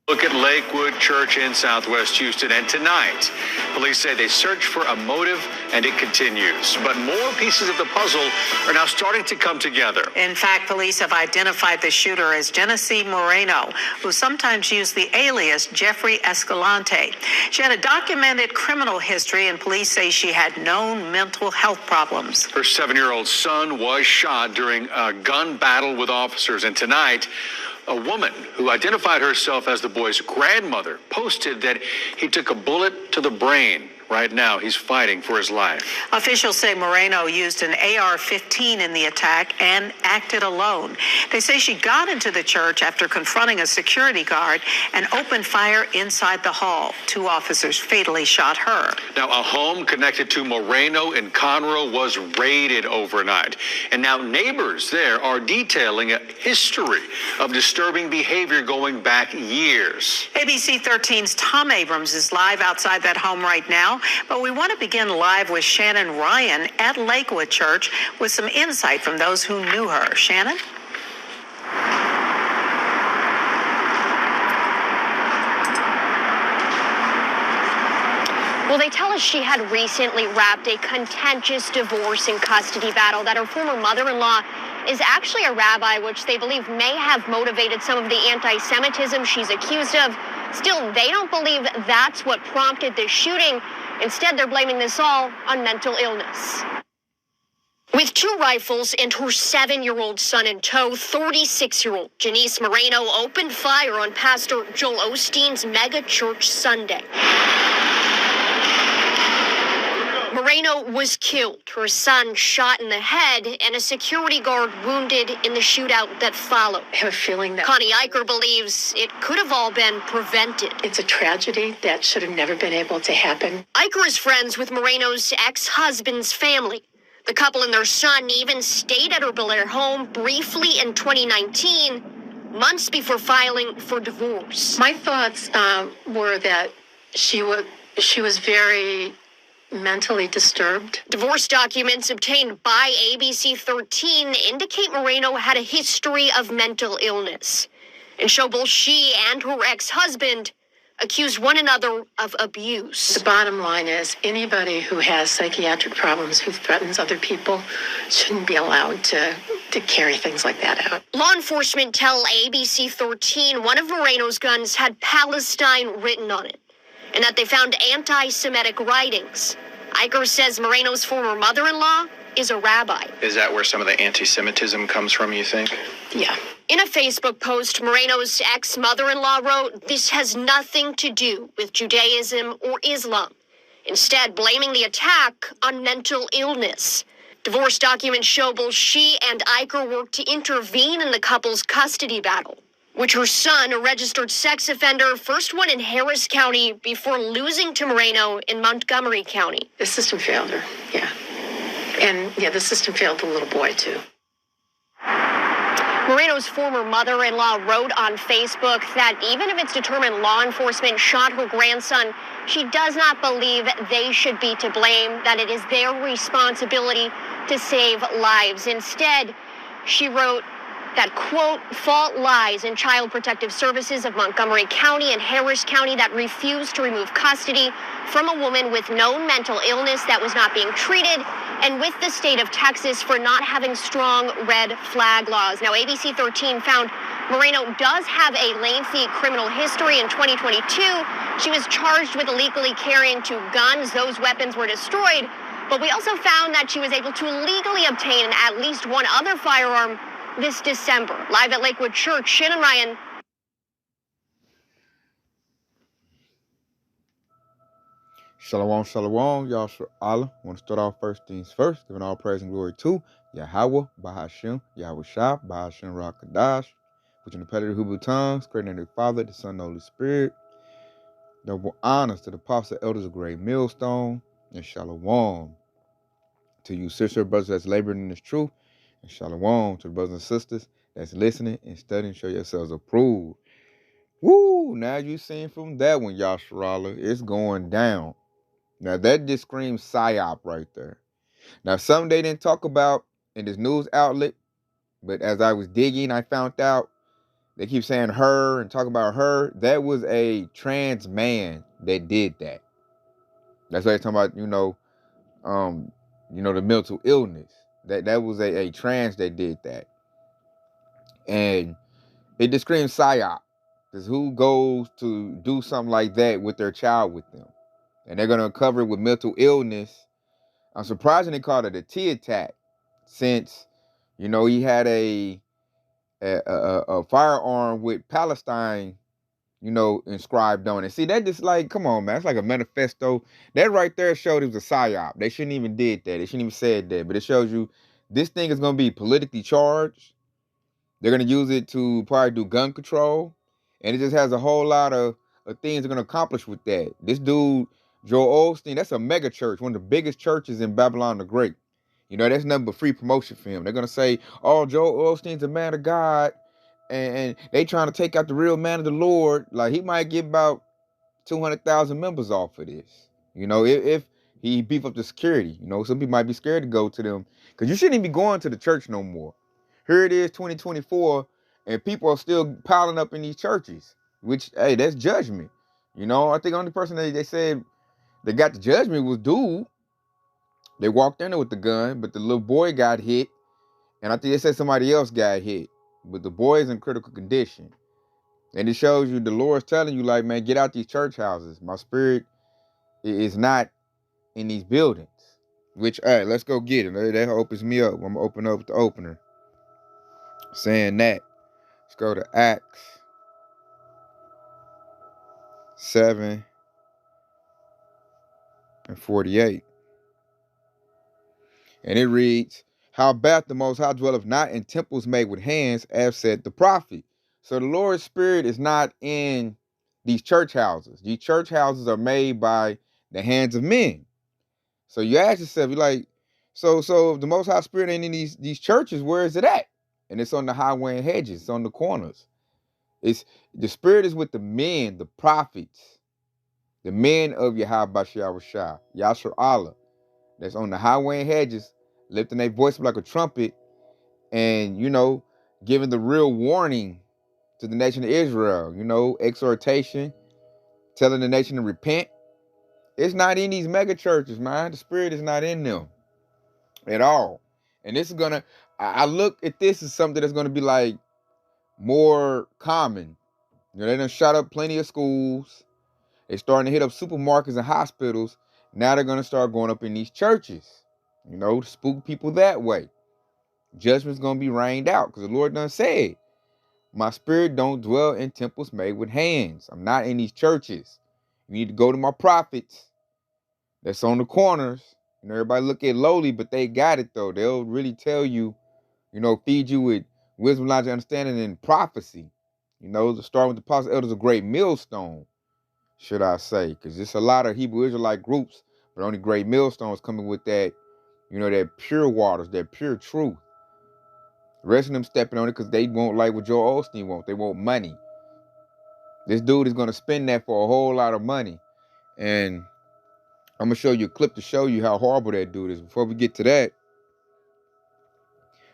Look at Lakewood Church in Southwest Houston, and tonight, police say they search for a motive, and it continues. But more pieces of the puzzle are now starting to come together. In fact, police have identified the shooter as Genesee Moreno, who sometimes used the alias Jeffrey Escalante. She had a documented criminal history, and police say she had known mental health problems. Her 7-year-old son was shot during a gun battle with officers, and tonight, a woman who identified herself as the boy's grandmother posted that he took a bullet to the brain. Right now, he's fighting for his life. Officials say Moreno used an AR-15 in the attack and acted alone. They say she got into the church after confronting a security guard and opened fire inside the hall. 2 officers fatally shot her. Now, a home connected to Moreno in Conroe was raided overnight. And now neighbors there are detailing a history of disturbing behavior going back years. ABC 13's Tom Abrams is live outside that home right now. But we want to begin live with Shannon Ryan at Lakewood Church with some insight from those who knew her. Shannon? Well, they tell us she had recently wrapped a contentious divorce and custody battle, that her former mother-in-law is actually a rabbi, which they believe may have motivated some of the anti-Semitism she's accused of. Still, they don't believe that's what prompted the shooting. Instead, they're blaming this all on mental illness. With 2 rifles and her 7-year-old son in tow, 36-year-old Janice Moreno opened fire on Pastor Joel Osteen's mega church Sunday. Moreno was killed, her son shot in the head, and a security guard wounded in the shootout that followed. I have a feeling that Connie Eicher believes it could have all been prevented. it's a tragedy that should have never been able to happen. Eicher is friends with Moreno's ex-husband's family. The couple and their son even stayed at her Bel Air home briefly in 2019, months before filing for divorce. My thoughts were that she was very mentally disturbed. Divorce documents obtained by ABC 13 indicate Moreno had a history of mental illness and show both she and her ex-husband accused one another of abuse. The bottom line is anybody who has psychiatric problems, who threatens other people, shouldn't be allowed to carry things like that out. Law enforcement tell ABC 13 one of Moreno's guns had Palestine written on it, and that they found anti-Semitic writings. Eicher says Moreno's former mother-in-law is a rabbi. Is that where some of the anti-Semitism comes from, you think? Yeah. In a Facebook post, Moreno's ex-mother-in-law wrote, "This has nothing to do with Judaism or Islam," instead blaming the attack on mental illness. Divorce documents show both she and Eicher worked to intervene in the couple's custody battle, which her son, a registered sex offender, first won in Harris County before losing to Moreno in Montgomery County. The system failed her, yeah. And, yeah, the system failed the little boy, too. Moreno's former mother-in-law wrote on Facebook that even if it's determined law enforcement shot her grandson, she does not believe they should be to blame, that it is their responsibility to save lives. Instead, she wrote that, quote, fault lies in Child Protective Services of Montgomery County and Harris County that refused to remove custody from a woman with known mental illness that was not being treated, and with the state of Texas for not having strong red flag laws. Now, ABC 13 found Moreno does have a lengthy criminal history. In 2022, she was charged with illegally carrying 2 guns. Those weapons were destroyed. But we also found that she was able to legally obtain at least one other firearm this December. Live at Lakewood Church, Shannon Ryan. Shalom, shalom, Yahshua Allah. I want to start off first things first, giving all praise and glory to Yahweh, Bahashem, Yahweh Shah, Bahashem Rakadash, which in the pedigree of Hebrew tongues, creating the Father, the Son, and the Holy Spirit. Double honors to the apostles, elders of Great Millstone, and shalom to you, sister brothers that's laboring in this truth, and shalom to the brothers and sisters that's listening and studying. Show yourselves approved. Woo! Now you seen from that one, Yahshua Allah, it's going down. Now that just screams psyop right there. Now something they didn't talk about in this news outlet, but as I was digging, I found out They keep saying her and talk about her. That was a trans man that did that. That's why they're talking about, the mental illness. That was a trans that did that. And it just screams psyop. Because who goes to do something like that with their child with them? And they're gonna cover it with mental illness. I'm surprised they called it a T attack, since, he had a firearm with Palestine, inscribed on it. See, that just like, come on, man. It's like a manifesto. That right there showed it was a psyop. They shouldn't even did that. They shouldn't even said that. But it shows you this thing is going to be politically charged. They're going to use it to probably do gun control. And it just has a whole lot of things they're going to accomplish with that. This dude, Joel Osteen, that's a mega church, one of the biggest churches in Babylon the Great. That's nothing but free promotion for him. They're going to say, oh, Joel Osteen's a man of God. And they trying to take out the real man of the Lord. Like, he might get about 200,000 members off of this. If he beef up the security. Some people might be scared to go to them. Because you shouldn't even be going to the church no more. Here it is, 2024, and people are still piling up in these churches. Which, hey, that's judgment. I think the only person they said that got the judgment was dude. They walked in there with the gun, but the little boy got hit. And I think they said somebody else got hit. But the boy is in critical condition. And it shows you the Lord's telling you, like, man, get out these church houses. My spirit is not in these buildings. Which, all right, let's go get it. That opens me up. I'm going to open up the opener. Saying that. Let's go to Acts 7:48. And it reads, howbeit the Most High dwelleth not in temples made with hands, as said the prophet. So the Lord's Spirit is not in these church houses. These church houses are made by the hands of men. So you ask yourself, you're like, so if the Most High Spirit ain't in these churches, where is it at? And it's on the highway and hedges. It's on the corners. The Spirit is with the men, the prophets, the men of Yahweh Shah, Yashar Allah, that's on the highway and hedges, lifting their voice up like a trumpet and, giving the real warning to the nation of Israel, exhortation, telling the nation to repent. It's not in these mega churches, man. The Spirit is not in them at all. And this is I look at this as something that's going to be like more common. They done shot up plenty of schools. They're starting to hit up supermarkets and hospitals. Now they're going to start going up in these churches, to spook people that way. Judgment's going to be rained out because the Lord done said, my spirit don't dwell in temples made with hands. I'm not in these churches. You need to go to my prophets that's on the corners. Everybody look at lowly, but they got it though. They'll really tell you, feed you with wisdom, logic, understanding, and prophecy. Starting with the apostle elders, a great millstone, should I say, because there's a lot of Hebrew Israelite groups, but only great millstones coming with that, that pure waters, that pure truth. The rest of them stepping on it because they won't like what Joel Osteen wants. They want money. This dude is going to spend that for a whole lot of money. And I'm going to show you a clip to show you how horrible that dude is. Before we get to that,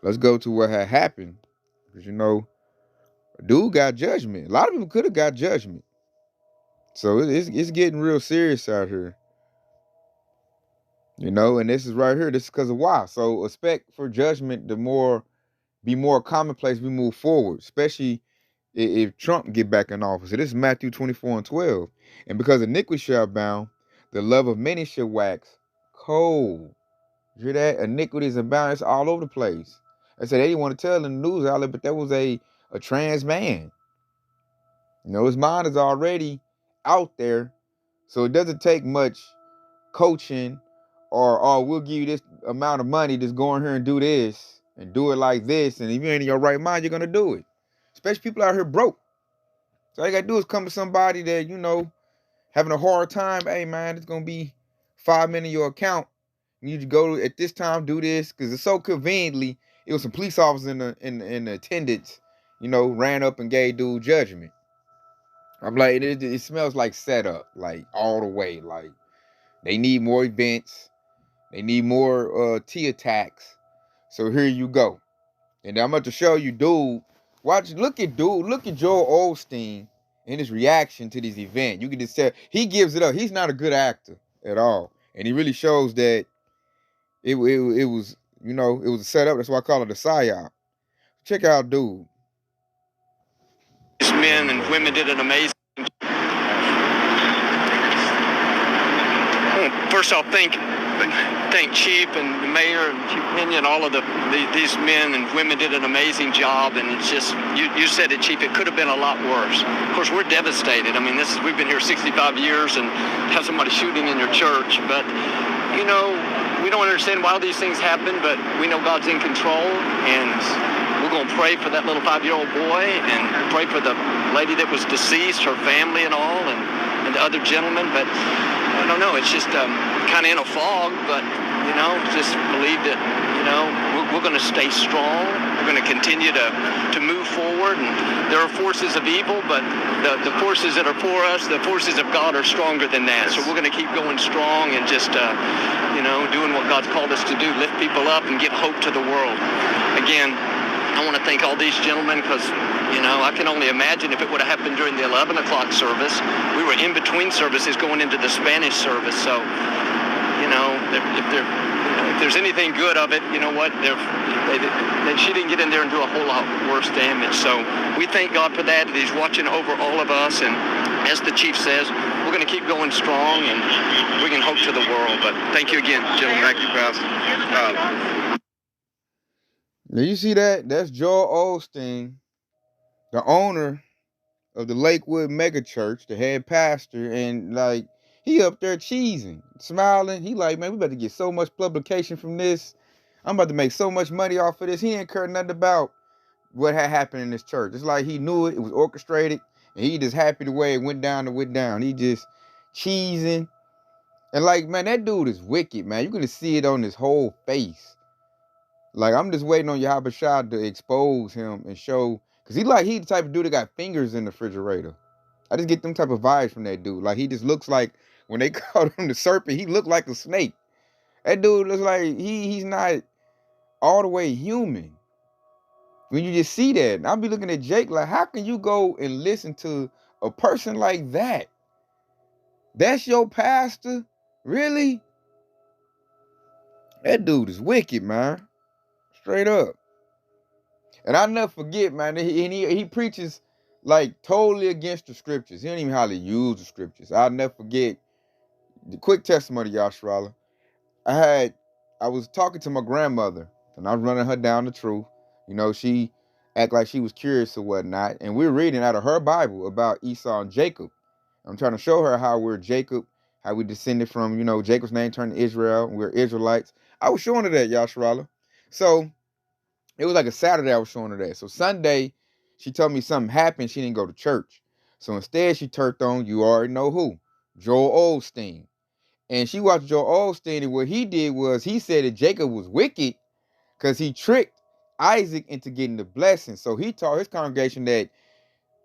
let's go to what had happened. Because, dude got judgment. A lot of people could have got judgment. So it's getting real serious out here. And this is right here. This is because of why. So expect for judgment to be more commonplace we move forward, especially if Trump get back in office. So this is Matthew 24:12. And because iniquity shall abound, the love of many shall wax cold. You hear that? Iniquity is abound. It's all over the place. I said they didn't want to tell in the news outlet, but that was a trans man. His mind is already out there. So it doesn't take much coaching or we'll give you this amount of money, just go in here and do this and do it like this. And if you ain't in your right mind, you're going to do it. Especially people out here broke. So all you got to do is come to somebody that, having a hard time. Hey, man, it's going to be $5 million in your account. You need to go at this time, do this. Because it's so conveniently, it was some police officers in the attendance, ran up and gave dude judgment. I'm like, it smells like setup, like all the way. Like they need more events. They need more T attacks. So here you go. And I'm about to show you, dude, Look at Joel Osteen and his reaction to this event. You can just tell he gives it up. He's not a good actor at all, and he really shows that it was, you know, it was a setup. That's why I call it a psyop. Check out, dude. These men and women did an amazing. First, I'll thank Chief and the mayor and Chief Pena and all of these men and women did an amazing job. And it's just, you said it, Chief, it could have been a lot worse. Of course, we're devastated. I mean, we've been here 65 years and have somebody shooting in your church. But, you know, we don't understand why these things happen, but we know God's in control. And we're going to pray for that little 5-year-old boy and pray for the lady that was deceased, her family and all, and the other gentleman. But I don't know, it's just kind of in a fog, but, you know, just believe that, you know, we're going to stay strong. We're going to continue to move forward. And there are forces of evil, but the forces that are for us, the forces of God are stronger than that. So we're going to keep going strong and just, you know, doing what God's called us to do, lift people up and give hope to the world. Again, I want to thank all these gentlemen because, you know, I can only imagine if it would have happened during the 11 o'clock service. We were in between services going into the Spanish service. So, you know, if there's anything good of it, you know what, she didn't get in there and do a whole lot worse damage. So we thank God for that. He's watching over all of us. And as the chief says, we're going to keep going strong and bringing hope to the world. But thank you again, gentlemen. Thank you, Pastor. Now you see that? That's Joel Osteen, the owner of the Lakewood Mega Church, the head pastor, and like he up there cheesing, smiling. He like, man, we about to get so much publication from this. I'm about to make so much money off of this. He didn't care nothing about what had happened in this church. It's like he knew it was orchestrated, and he just happy the way it went down. He just cheesing. And like, man, that dude is wicked, man. You're gonna see it on his whole face. Like, I'm just waiting on Yahweh Shah to expose him and show, because he the type of dude that got fingers in the refrigerator. I just get them type of vibes from that dude. Like, he just looks like, when they called him the serpent, he looked like a snake. That dude looks like he's not all the way human. When you just see that, and I'll be looking at Jake like, how can you go and listen to a person like that? That's your pastor? Really? That dude is wicked, man. Straight up. And I'll never forget, man, he preaches like totally against the scriptures. He don't even hardly use the scriptures. I'll never forget the quick testimony, Yashrala. I was talking to my grandmother and I was running her down the truth. You know, she act like she was curious or whatnot. And we were reading out of her Bible about Esau and Jacob. I'm trying to show her how we're Jacob, how we descended from, you know, Jacob's name turned to Israel. We're Israelites. I was showing her that, Yashrala. So it was like a Saturday I was showing her that. So Sunday, she told me something happened. She didn't go to church. So instead, she turned on, you already know who, Joel Osteen. And she watched Joel Osteen, and what he did was he said that Jacob was wicked because he tricked Isaac into getting the blessing. So he taught his congregation that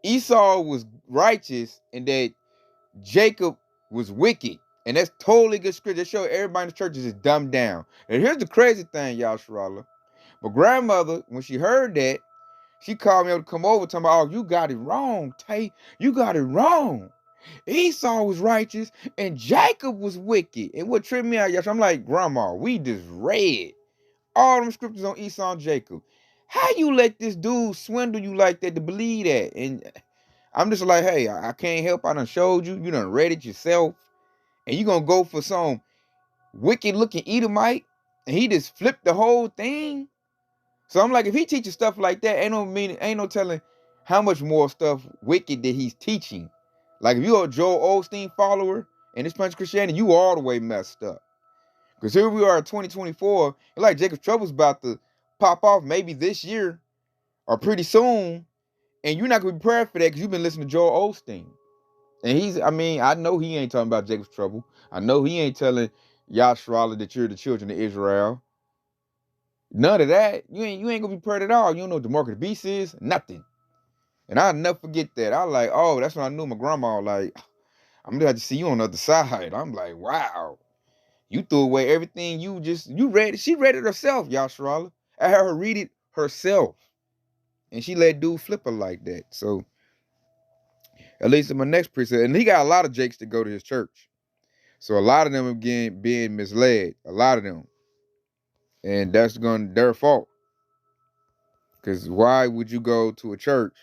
Esau was righteous and that Jacob was wicked. And that's totally good scripture. They show everybody in the church is just dumbed down. And here's the crazy thing, Yashrala. My grandmother, when she heard that, she called me up to come over, talking about, oh, you got it wrong, Tay. You got it wrong. Esau was righteous and Jacob was wicked. And what tripped me out, Yashrala, I'm like, Grandma, we just read all them scriptures on Esau and Jacob. How you let this dude swindle you like that to believe that? And I'm just like, hey, I can't help. I done showed you. You done read it yourself. And you gonna go for some wicked looking Edomite and he just flipped the whole thing? So I'm like, if he teaches stuff like that, ain't no telling how much more stuff wicked that he's teaching. Like if you're a Joel Osteen follower and this bunch of Christianity, you all the way messed up. Because here we are in 2024, and like Jacob's Trouble's about to pop off maybe this year or pretty soon, and you're not gonna be prepared for that because you've been listening to Joel Osteen. And I know he ain't talking about Jacob's Trouble. I know he ain't telling Yashrala that you're the children of Israel. None of that. You ain't gonna be prepared at all. You don't know what the mark of the beast is? Nothing. And I'll never forget that. I was like, oh, that's when I knew my grandma, like, I'm gonna have to see you on the other side. I'm like, wow. You threw away everything you read it. She read it herself, Yashrala. I had her read it herself. And she let dude flip her like that. So at least in my next precept, and he got a lot of Jakes to go to his church. So a lot of them again being misled. A lot of them. And that's their fault. Because why would you go to a church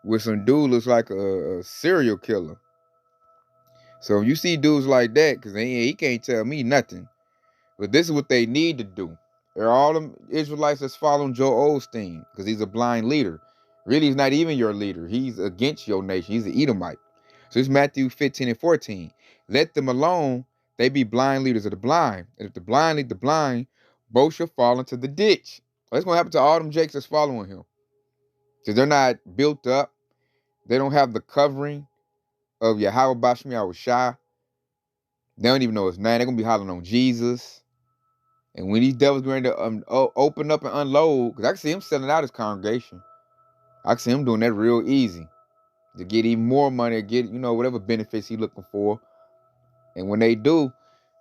with some dude looks like a serial killer? So you see dudes like that, because he can't tell me nothing. But this is what they need to do. They're all them Israelites that's following Joel Osteen, because he's a blind leader. Really, he's not even your leader. He's against your nation. He's an Edomite. So it's Matthew 15 and 14. Let them alone. They be blind leaders of the blind. And if the blind lead the blind, both shall fall into the ditch. What's going to happen to all them Jakes that's following him? Because they're not built up. They don't have the covering of Yahweh Bashmi Yahushua. They don't even know his name. They're going to be hollering on Jesus. And when these devils going to open up and unload, because I can see him selling out his congregation. I can see him doing that real easy to get even more money, or get, whatever benefits he looking for. And when they do,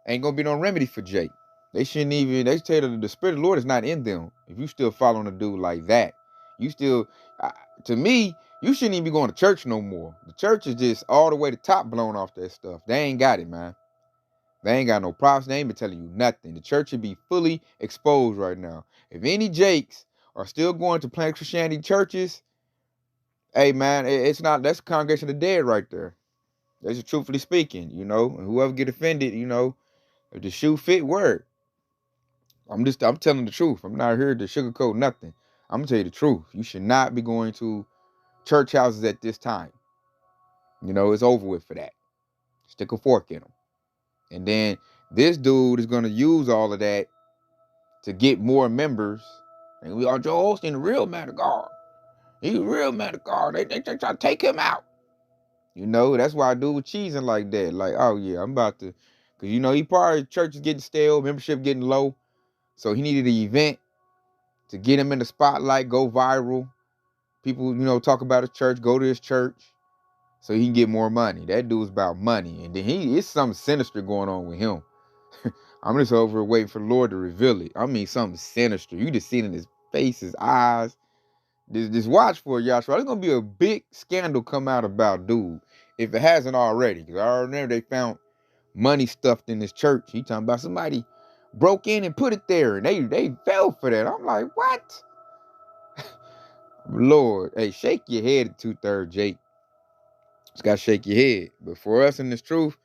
ain't going to be no remedy for Jake. They shouldn't even, they tell you the Spirit of the Lord is not in them. If you still following a dude like that, you still, to me, you shouldn't even be going to church no more. The church is just all the way to top blown off that stuff. They ain't got it, man. They ain't got no props. They ain't been telling you nothing. The church should be fully exposed right now. If any Jakes are still going to Planet Christianity churches, hey, man, it's not, that's the congregation of the dead right there. That's just truthfully speaking, and whoever get offended, if the shoe fit, word. I'm telling the truth. I'm not here to sugarcoat nothing. I'm gonna tell you the truth. You should not be going to church houses at this time. It's over with for that. Stick a fork in them. And then this dude is gonna use all of that to get more members. And we are Joel Osteen, the real man of God. He's a real man of God. They try to take him out. That's why I do with cheesing like that. Like, oh yeah, I'm about to, because he probably church is getting stale, membership getting low. So he needed an event to get him in the spotlight, go viral. People, talk about his church, go to his church, so he can get more money. That dude's about money. And then it's something sinister going on with him. I'm just over waiting for the Lord to reveal it. I mean, something sinister. You just see it in his face, his eyes. Just watch for it, y'all. So there's going to be a big scandal come out about dude, if it hasn't already. Because I remember they found money stuffed in his church. He talking about somebody broke in and put it there, and they fell for that. I'm like, what? Lord, hey, shake your head at 2/3, Jake. Just got to shake your head. But for us in this truth,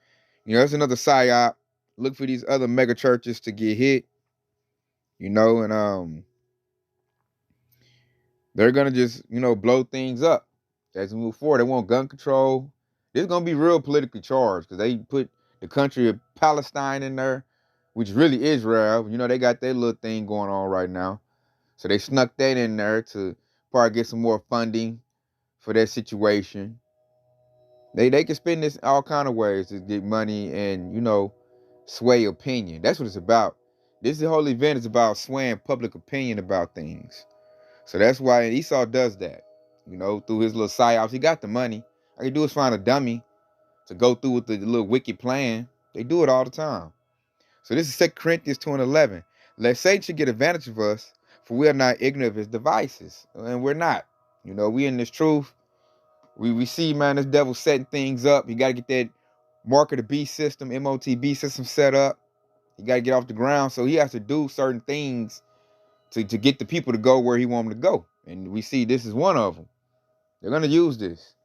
that's another psyop. Look for these other mega churches to get hit, and they're going to just, blow things up as we move forward. They want gun control. This is going to be real politically charged because they put the country of Palestine in there, which really Israel. They got their little thing going on right now. So they snuck that in there to probably get some more funding for that situation. They can spend this all kind of ways to get money and, sway opinion. That's what it's about. This whole event is about swaying public opinion about things. So that's why Esau does that. Through his little psyops. He got the money. All he do is find a dummy to go through with the little wicked plan. They do it all the time. So this is 2 Corinthians 2:11. Lest Satan should get advantage of us, for we are not ignorant of his devices. And we're not. We in this truth. We see, man, this devil setting things up. You got to get that mark of the beast system, MOTB system set up. You got to get off the ground. So he has to do certain things to get the people to go where he wants them to go. And we see this is one of them. They're going to use this.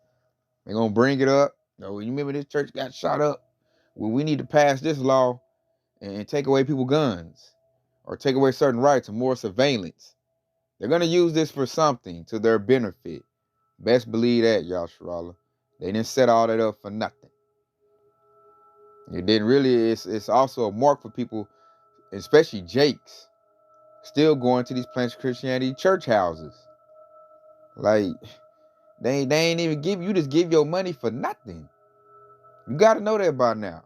They're going to bring it up. You remember this church got shot up? Well, we need to pass this law and take away people's guns or take away certain rights and more surveillance. They're going to use this for something to their benefit. Best believe that, Yasharallah. They didn't set all that up for nothing. It didn't really, it's also a mark for people, especially Jakes, still going to these Planet Christianity church houses. Like, they ain't even you just give your money for nothing. You got to know that by now.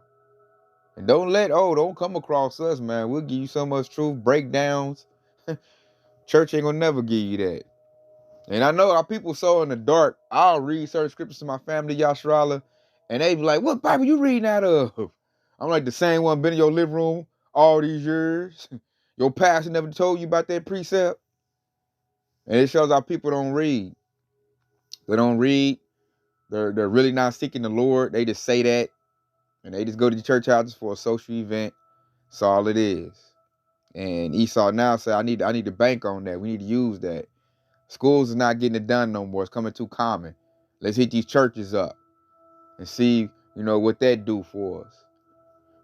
And don't come across us, man. We'll give you so much truth, breakdowns. Church ain't gonna never give you that. And I know our people so in the dark. I'll read certain scriptures to my family, Yasharallah, and they be like, what Bible you reading out of? I'm like, the same one been in your living room all these years. Your pastor never told you about that precept. And it shows how people don't read. They don't read. They're really not seeking the Lord. They just say that. And they just go to the church houses for a social event. That's all it is. And Esau now said, I need to bank on that. We need to use that. Schools is not getting it done no more. It's coming too common. Let's hit these churches up and see, what that do for us.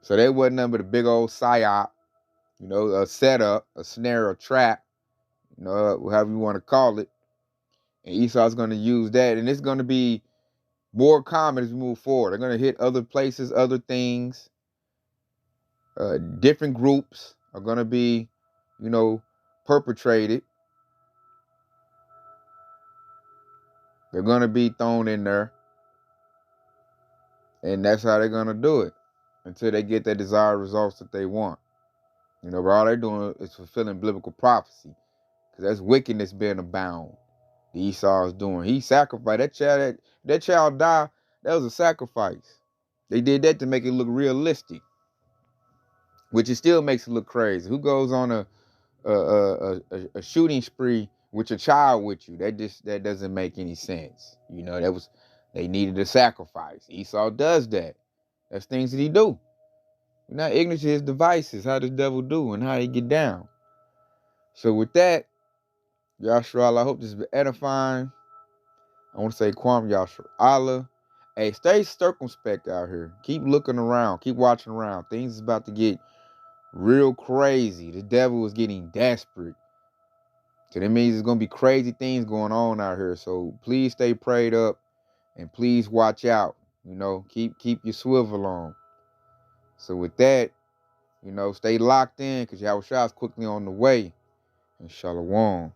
So that wasn't nothing but a big old psyop, a setup, a snare, a trap, however you want to call it. And Esau's going to use that. And it's going to be more common as we move forward. They're going to hit other places, other things. Different groups are going to be, perpetrated. They're going to be thrown in there. And that's how they're going to do it until they get their desired results that they want. But all they're doing is fulfilling biblical prophecy, because that's wickedness being abound. The Esau is doing. He sacrificed that child died. That was a sacrifice. They did that to make it look realistic, which it still makes it look crazy. Who goes on a shooting spree with your child with you? That doesn't make any sense. They needed a sacrifice. Esau does that. That's things that he do. We're not ignorant to his devices, how the devil do and how he get down. So with that, Yashua, I hope this is edifying. I want to say Kwam Yashua Allah. Hey, stay circumspect out here. Keep looking around. Keep watching around. Things is about to get real crazy. The devil is getting desperate. So that means there's going to be crazy things going on out here. So please stay prayed up and please watch out. Keep your swivel on. So with that, stay locked in, because Yahushua is quickly on the way. And Shalom.